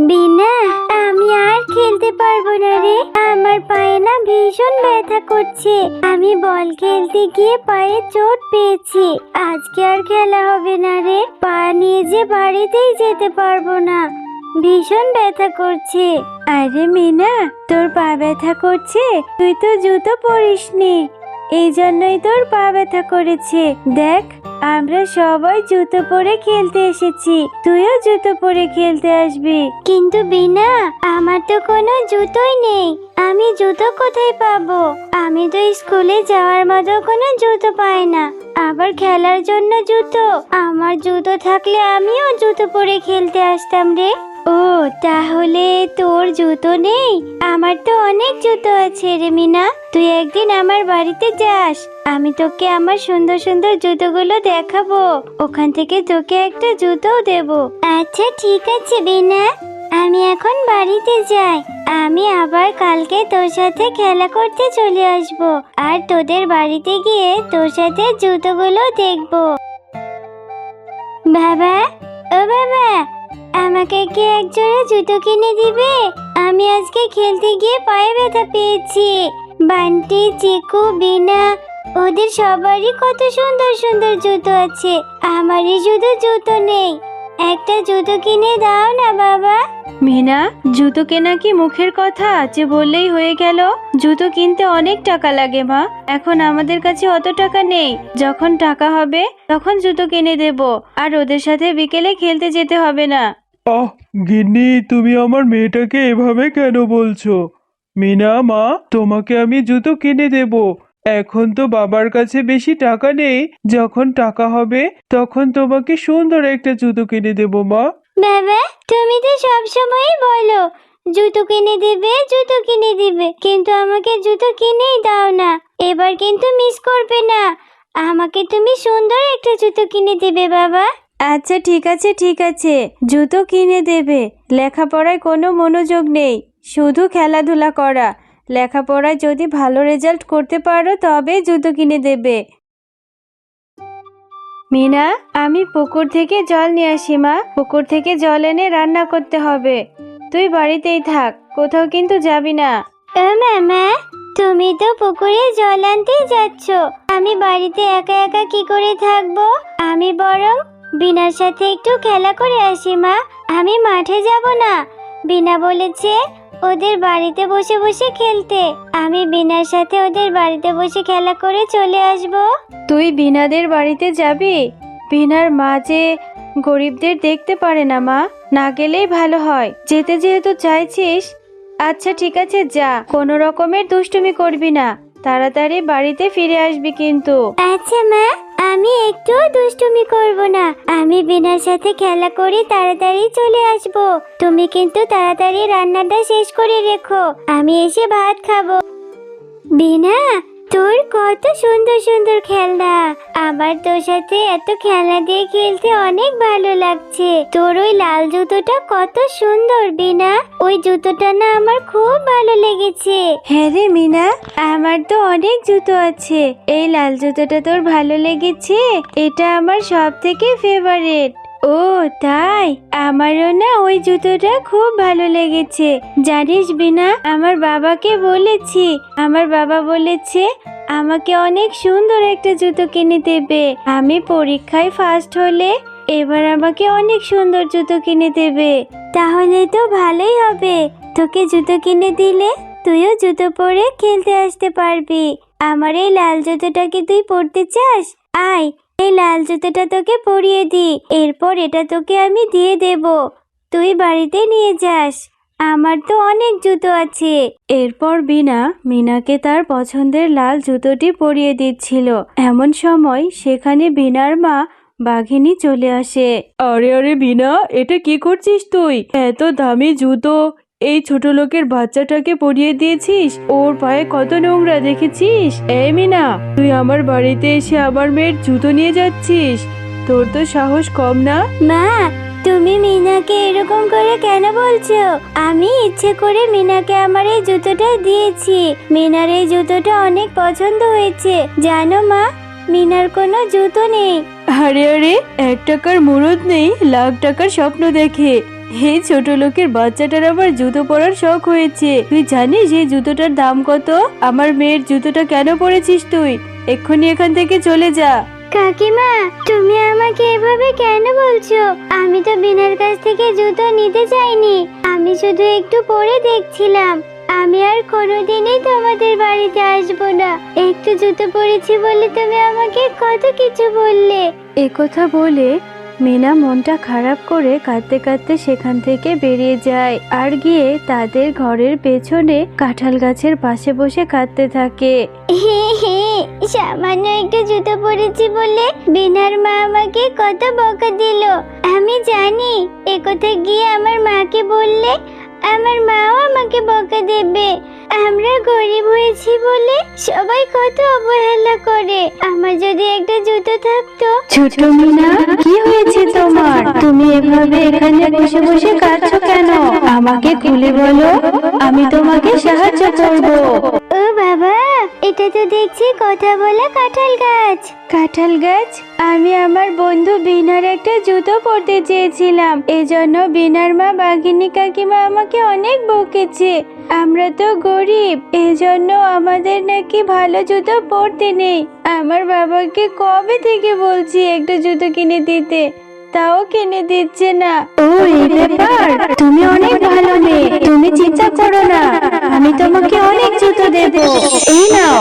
বিনা, আমি আর খেলতে পারবো না রে। আমার পায়ে না ভীষণ ব্যথা করছে। আমি বল খেলতে গিয়ে পায়ে চোট পেয়েছি। আজকে আর খেলা হবে না রে। পা নিয়ে যে বাড়িতেই যেতে পারবো না, ভীষণ ব্যথা করছে। আরে মিনা, তোর পা ব্যথা করছে? তুই তো জুতো পরিসনি, এই জন্যই তোর পা ব্যথা করেছে। দেখ, আমরা সবাই জুতো পরে খেলতে এসেছি, তুইও জুতো পরে খেলতে আসবি। কিন্তু বিনা, আমার তো কোনো জুতোই নেই। আমি জুতো কোথায় পাবো? আমি তো স্কুলে যাওয়ার মতো কোনো জুতো পাই না। আবার খেলার জন্য জুতো? আমার জুতো থাকলে আমিও জুতো পরে খেলতে আসতাম রে। ও, তাহলে তোর জুতো নেই? আমার তো অনেক জুতো আছে রে মিনা। তুই একদিন আমার বাড়িতে যাস, আমি তোকে আমার সুন্দর সুন্দর জুতোগুলো দেখাবো। ওখান থেকে তোকে একটা জুতোও দেবো। আচ্ছা ঠিক আছে বিনা, আমি এখন বাড়িতে যাই। আমি আবার কালকে তোর সাথে খেলা করতে চলে আসবো, আর তোদের বাড়িতে গিয়ে তোর সাথে জুতোগুলো দেখবো। বাবা, ও বাবা, আমাকে কি এক জোড়া জুতো কিনে দিবে? আমি আজকে খেলতে গিয়ে পায়ে ব্যথা পেয়েছি। বান্টি, চিকু, বিনা, ওদের সবারই কত সুন্দর সুন্দর জুতো আছে, আমারই শুধু জুতো নেই। একটা জুতো কিনে দাও না বাবা। মিনা, জুতো কেনা কি মুখের কথা যে বললেই হয়ে গেল? জুতো কিনতে অনেক টাকা লাগে মা। এখন আমাদের কাছে অত টাকা নেই। যখন টাকা হবে তখন জুতো কিনে দেব, আর ওদের সাথে বিকেলে খেলতে যেতে হবে না। আহ, গিন্নি, তুমি আমার মেয়েটাকে এভাবে কেন বলছো? মিনা মা, তোমাকে আমি জুতো কিনে দেব। এখন তো বাবার কাছে বেশি টাকা নেই। যখন টাকা হবে তখন তোমাকে সুন্দর একটা জুতো কিনে দেব মা। বাবা, তুমি তো সব সময়ই বলো জুতো কিনে দিবে, জুতো কিনে দিবে, কিন্তু আমাকে জুতো কিনেই দাও না। এবার কিন্তু মিস করবে না, আমাকে তুমি সুন্দর একটা জুতো কিনে দিবে বাবা। আচ্ছা ঠিক আছে ঠিক আছে, জুতো কিনে দেবে। লেখাপড়ায় কোনো মনোযোগ নেই, শুধু খেলাধুলা করা। লেখাপড়ায় যদি ভালো রেজাল্ট করতে পারো তবে জুতো কিনে দেবে। মিনা, আমি পুকুর থেকে জল নিয়ে আসি মা। পুকুর থেকে জল এনে রান্না করতে হবে। তুই বাড়িতেই থাক, কোথাও কিন্তু যাবি না। ও মামা, তুমি তো পুকুরে জল আনতেই যাচ্ছ, আমি বাড়িতে একা একা কি করে থাকবো? আমি বরং বিনার সাথে একটু খেলা করে আসি মা। আমি মাঠে যাব না। বিনা বলেছে ওদের বাড়িতে বসে বসে খেলতে। আমি বিনার সাথে ওদের বাড়িতে বসে খেলা করে চলে আসবো। তুই বিনাদের বাড়িতে যাবি? বিনার মা যে গরিবদের দেখতে পারে না মা, না গেলেই ভালো হয়। যেতে যেহেতু চাইছিস, আচ্ছা ঠিক আছে যা, কোনো রকমের দুষ্টুমি করবি না। তাড়াতাড়ি বাড়িতে ফিরে আসবি কিন্তু। আচ্ছা মা, আমি একটু দুষ্টুমি করব না। আমি বিনার সাথে খেলা করে তাড়াতাড়ি চলে আসব। তুমি কিন্তু তাড়াতাড়ি রান্নাটা শেষ করে রেখো, আমি এসে ভাত খাবো। বিনা, তোর কত সুন্দর সুন্দর খেলনা। আমার তোর সাথে এত খেলনা দিয়ে খেলতে অনেক ভালো লাগছে। তোর ওই লাল জুতোটা কত সুন্দর বিনা, ওই জুতোটা না আমার খুব ভালো লেগেছে। হ্যাঁ রে মিনা, আমার তো অনেক জুতো আছে। এই লাল জুতোটা তোর ভালো লেগেছে? এটা আমার সব থেকে ফেভারিট। ও তাই, আমারও না ওই জুতোটা খুব ভালো লেগেছে। জানিস বিনা, আমার বাবাকে বলেছি, আমার বাবা বলেছে আমাকে অনেক সুন্দর একটা জুতো কিনে দেবে। আমি পরীক্ষায় ফার্স্ট হলে এবার আমাকে অনেক সুন্দর জুতো কিনে দেবে। তাহলে তো ভালোই হবে, তোকে জুতো কিনে দিলে তুইও জুতো পরে খেলতে আসতে পারবি। আমার এই লাল জুতোটা কি তুই পরতে চাস? আয়, এই লাল জুতোটা তোকে পরিয়ে দি, এরপর এটা তোকে আমি দিয়ে দেব, তুই বাড়িতে নিয়ে যাস। আমার তো অনেক জুতো আছে। এরপর বিনা মিনাকে তার পছন্দের লাল জুতোটি পরিয়ে দিচ্ছিল। এমন সময় সেখানে বিনার মা বাঘিনী চলে আসে। আরে আরে বিনা, এটা কি করছিস তুই? এত দামি জুতো এই ছোট লোকের বাচ্চাটাকে পরিয়ে দিয়েছিস? ওর পায়ে কত নোংরা দেখেছিস? এই মিনা, তুই আমার বাড়িতে এসে আমার মেয়ের জুতো নিয়ে যাচ্ছিস? তোর তো সাহস কম না? মা, তুমি মিনাকে এরকম করে কেন বলছো? আমি ইচ্ছে করে মিনাকে আমার এই জুতোটা দিয়েছি। মিনার এই জুতোটা অনেক পছন্দ হয়েছে। জানো মা, মিনার কোনো জুতো নেই। আরে আরে, 1 টাকার মুরদ নেই, লাখ টাকার স্বপ্ন দেখে। এই ছোট লোকের বাচ্চাটার আবার জুতো পরার শখ হয়েছে। তুই জানিস এই জুতোটার দাম কত? আমার মেয়ের জুতোটা কেন পরেছিস তুই? এক্ষুনি এখান থেকে চলে যা। কাকিমা, তুমি আমাকে এভাবে কেন বলছো? আমি তো বিনার কাছ থেকে জুতো নিতে চাইনি, আমি শুধু একটু পরে দেখছিলাম। আমি আর কোনোদিনই তোমাদের বাড়িতে আসবো না। একটু জুতো পরেছি বলে তুমি আমাকে কত কিছু বললে। একথা বলে মিনা মনটা খারাপ করে কাঁদতে কাঁদতে সেখান থেকে বেরিয়ে যায় আর গিয়ে তাদের ঘরের পেছনে কাঁঠাল গাছের পাশে বসে কাঁদতে থাকে। সামান্য একটু জুতো পরেছি বলে বিনার মা আমাকে কত বকা দিল। আমি জানি একথা গিয়ে আমার মাকে বললে আমার মাও আমাকে বকা দেবে। আমরা গরিব হয়েছি বলে সবাই কত অবহেলা করে। আমার যদি একটা জুতো থাকতো। ছোট মিনা, কি হয়েছে তোমার? তুমি এভাবে এখানে বসে বসে কাঁদছো কেন? আমাকে খুলে বলো, আমি তোমাকে সাহায্য করব। ও বাবা, এটা তো দেখছি কথা বলা কাঁঠাল গাছ। কাঁঠাল গাছ, আমি আমার বন্ধু বিনার একটা জুতো পরতে চেয়েছিলাম, এজন্য বিনার মা বাঘিনী কাকিমা আমাকে অনেক বকেছে। আমরা তো গরিব, এজন্য আমাদের নাকি ভালো জুতো পরতে নেই। আমার বাবাকে কবে থেকে বলছি একটা জুতো কিনে দিতে, তাও কিনে দিচ্ছে না। ও এই ব্যাপার, তুমি অনেক ভালো মেয়ে, তুমি চিন্তা করো না, আমি তোমাকে অনেক জুতো দেব। এই নাও,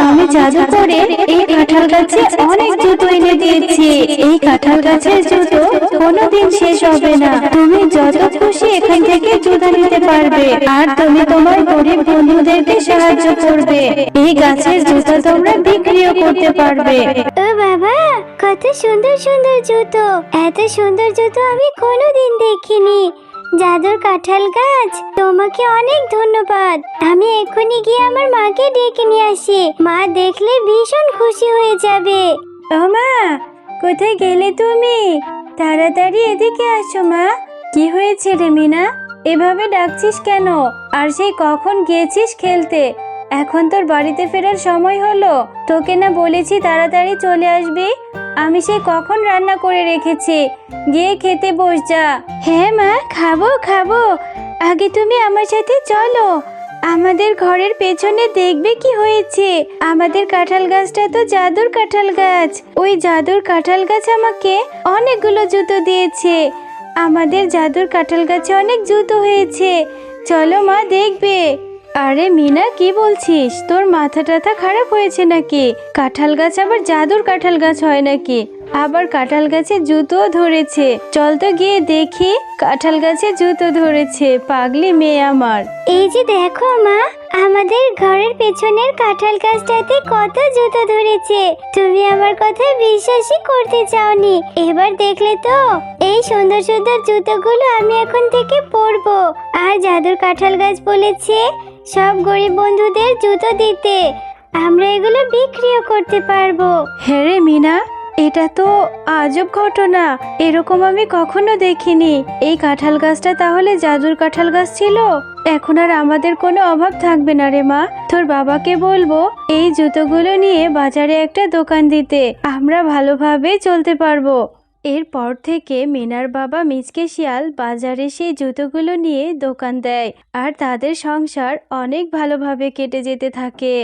আমি জাদু করে এই কাঁঠাল গাছে অনেক জুতো এনে দিয়েছি। এই কাঁঠাল গাছের জুতো কোনোদিন শেষ হবে না। তুমি যত খুশি এখান থেকে জুতো নিতে পারবে, আর তুমি তোমার গরিব বন্ধুদেরকে সাহায্য করবে। এই গাছের জুতো তোমরা বিক্রিও করতে পারবে। ও বাবা, কত সুন্দর সুন্দর জুতো। এত সুন্দর জুতো আমি কোনোদিন দেখিনি। জাদুর কাঁঠাল গাছ, তোমাকে অনেক ধন্যবাদ। আমি এক্ষুনি গিয়ে আমার মাকে ডেকে নিয়ে আসি। মা দেখলে ভীষণ খুশি হয়ে যাবে। ও মা, কোথায় গেলে তুমি? তাড়াতাড়ি এদিকে আসো মা। কি হয়েছে রে মিনা, এভাবে ডাকছিস কেন? আর সেই কখন গিয়েছিস খেলতে, এখন তোর বাড়িতে ফেরার সময় হলো। তোকে না বলেছি তাড়াতাড়ি চলে আসবি? আমি সেই কখন রান্না করে রেখেছি, গিয়ে খেতে বস যা। হ্যাঁ মা, খাবো খাবো, আগে তুমি আমার সাথে চলো। আমাদের ঘরের পেছনে দেখবে কি হয়েছে। আমাদের কাঁঠাল গাছটা তো জাদুর কাঁঠাল গাছ। ওই জাদুর কাঁঠাল গাছ আমাকে অনেকগুলো জুতো দিয়েছে। আমাদের জাদুর কাঁঠাল গাছে অনেক জুতো হয়েছে, চলো মা দেখবে। আরে মিনা, কি বলছিস? তোর মাথা টাথা খারাপ হয়েছে নাকি? কাঁঠাল গাছ আবার জাদুর কাঁঠাল গাছ হয় নাকি? আবার কাঁঠাল গাছে জুতো ধরেছে। চল তো গিয়ে দেখি। কাঁঠাল গাছে জুতো ধরেছে, পাগলি মেয়ে আমার। এই যে দেখো মা, আমাদের ঘরের পেছনের কাঁঠাল গাছটাতে কত জুতো ধরেছে। তুমি আমার কথা বিশ্বাসই করতে চাওনি, এবার দেখলে তো? এই সুন্দর সুন্দর জুতোগুলো আমি এখন থেকে পরবো। আর জাদুর কাঁঠাল গাছ বলেছে সব গরিব বন্ধুদের জুতো দিতে। আমরা এগুলো বিক্রিও করতে পারবো। হ্যাঁ রে মিনা, এটা তো আজব ঘটনা, এরকম আমি কখনো দেখিনি। এই কাঁঠাল গাছটা তাহলে জাদুর কাঁঠাল গাছ ছিল। এখন আর আমাদের কোনো অভাব থাকবে না রে মা। তোর বাবাকে বলবো এই জুতোগুলো নিয়ে বাজারে একটা দোকান দিতে, আমরা ভালোভাবে চলতে পারবো। এরপর থেকে মিনার বাবা মিচকে শিয়াল বাজারে সেই জুতোগুলো নিয়ে দোকান দেয়, আর তাদের সংসার অনেক ভালোভাবে কেটে যেতে থাকে।